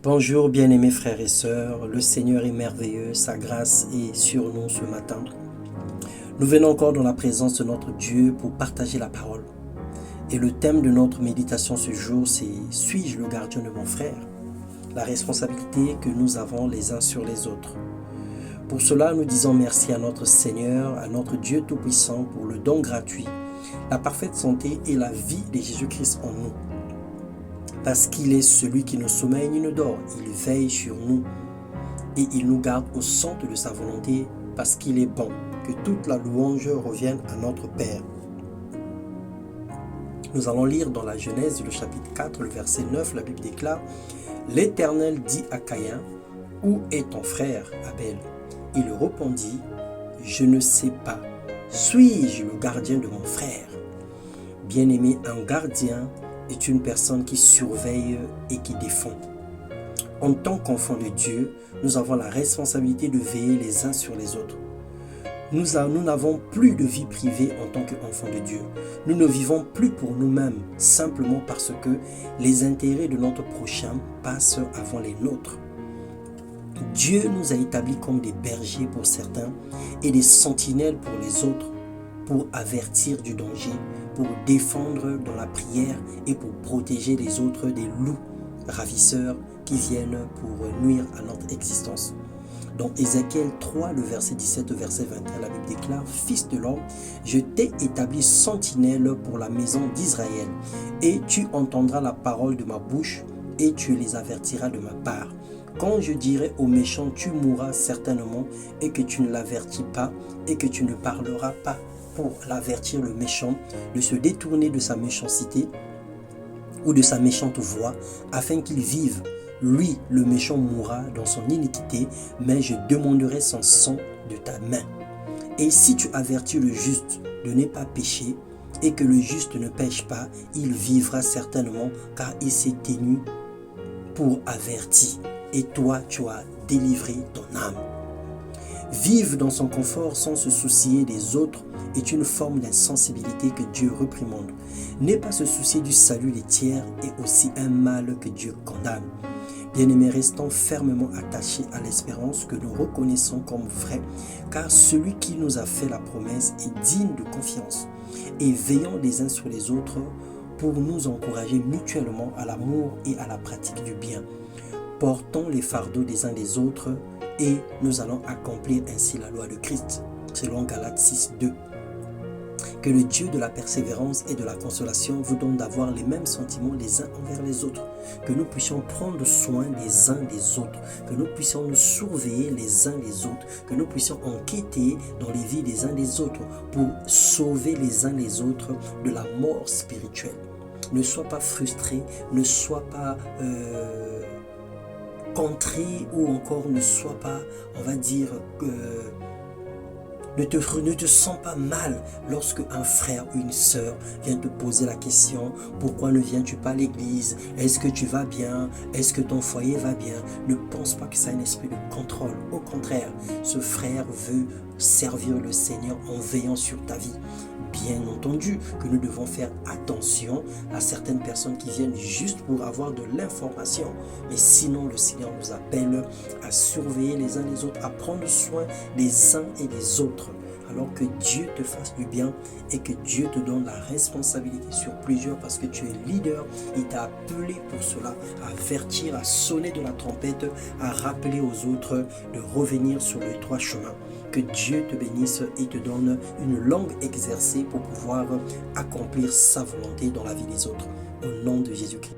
Bonjour bien-aimés frères et sœurs, le Seigneur est merveilleux, sa grâce est sur nous ce matin. Nous venons encore dans la présence de notre Dieu pour partager la parole. Et le thème de notre méditation ce jour, c'est « Suis-je le gardien de mon frère ?» La responsabilité que nous avons les uns sur les autres. Pour cela, nous disons merci à notre Seigneur, à notre Dieu Tout-Puissant pour le don gratuit, la parfaite santé et la vie de Jésus-Christ en nous. Parce qu'il est celui qui ne sommeille ni ne dort, il veille sur nous et il nous garde au centre de sa volonté parce qu'il est bon. Que toute la louange revienne à notre Père. Nous allons lire dans la Genèse, le chapitre 4, le verset 9, la Bible déclare « L'Éternel dit à Caïn, où est ton frère Abel ?» Il répondit « Je ne sais pas. Suis-je le gardien de mon frère ?» Bien-aimé, un gardien est une personne qui surveille et qui défend. En tant qu'enfants de Dieu, nous avons la responsabilité de veiller les uns sur les autres. Nous n'avons plus de vie privée en tant qu'enfants de Dieu. Nous ne vivons plus pour nous-mêmes, simplement parce que les intérêts de notre prochain passent avant les nôtres. Dieu nous a établis comme des bergers pour certains et des sentinelles pour les autres, pour avertir du danger, pour défendre dans la prière et pour protéger les autres des loups ravisseurs qui viennent pour nuire à notre existence. Dans Ézéchiel 3, le verset 17 au verset 21, la Bible déclare « Fils de l'homme, je t'ai établi sentinelle pour la maison d'Israël, et tu entendras la parole de ma bouche, et tu les avertiras de ma part. Quand je dirai au méchant, tu mourras certainement, et que tu ne l'avertis pas, et que tu ne parleras pas pour l'avertir le méchant de se détourner de sa méchanceté ou de sa méchante voix, afin qu'il vive. Lui, le méchant, mourra dans son iniquité, mais je demanderai son sang de ta main. Et si tu avertis le juste de ne pas pécher, et que le juste ne pêche pas, il vivra certainement, car il s'est tenu pour averti. Et toi, tu as délivré ton âme. Vivre dans son confort sans se soucier des autres est une forme d'insensibilité que Dieu réprimande. Ne pas se soucier du salut des tiers est aussi un mal que Dieu condamne. Bien-aimés, restons fermement attachés à l'espérance que nous reconnaissons comme vraie, car celui qui nous a fait la promesse est digne de confiance. Et veillons les uns sur les autres pour nous encourager mutuellement à l'amour et à la pratique du bien. Portons les fardeaux des uns des autres et nous allons accomplir ainsi la loi de Christ, selon Galates 6, 2. Que le Dieu de la persévérance et de la consolation vous donne d'avoir les mêmes sentiments les uns envers les autres, que nous puissions prendre soin les uns des autres, que nous puissions nous surveiller les uns les autres, que nous puissions enquêter dans les vies des uns des autres pour sauver les uns les autres de la mort spirituelle. Ne sois pas frustré, ne sois pas contré ou encore ne sois pas, on va dire, ne te sens pas mal lorsque un frère ou une sœur vient te poser la question « Pourquoi ne viens-tu pas à l'église? Est-ce que tu vas bien? Est-ce que ton foyer va bien ?» Ne pense pas que c'est un esprit de contrôle. Au contraire, ce frère veut servir le Seigneur en veillant sur ta vie. Bien entendu que nous devons faire attention à certaines personnes qui viennent juste pour avoir de l'information. Mais sinon, le Seigneur nous appelle à surveiller les uns les autres, à prendre soin des uns et des autres. Alors que Dieu te fasse du bien et que Dieu te donne la responsabilité sur plusieurs parce que tu es leader. Il t'a appelé pour cela, à avertir, à sonner de la trompette, à rappeler aux autres de revenir sur le droit chemin. Que Dieu te bénisse et te donne une langue exercée pour pouvoir accomplir sa volonté dans la vie des autres. Au nom de Jésus-Christ.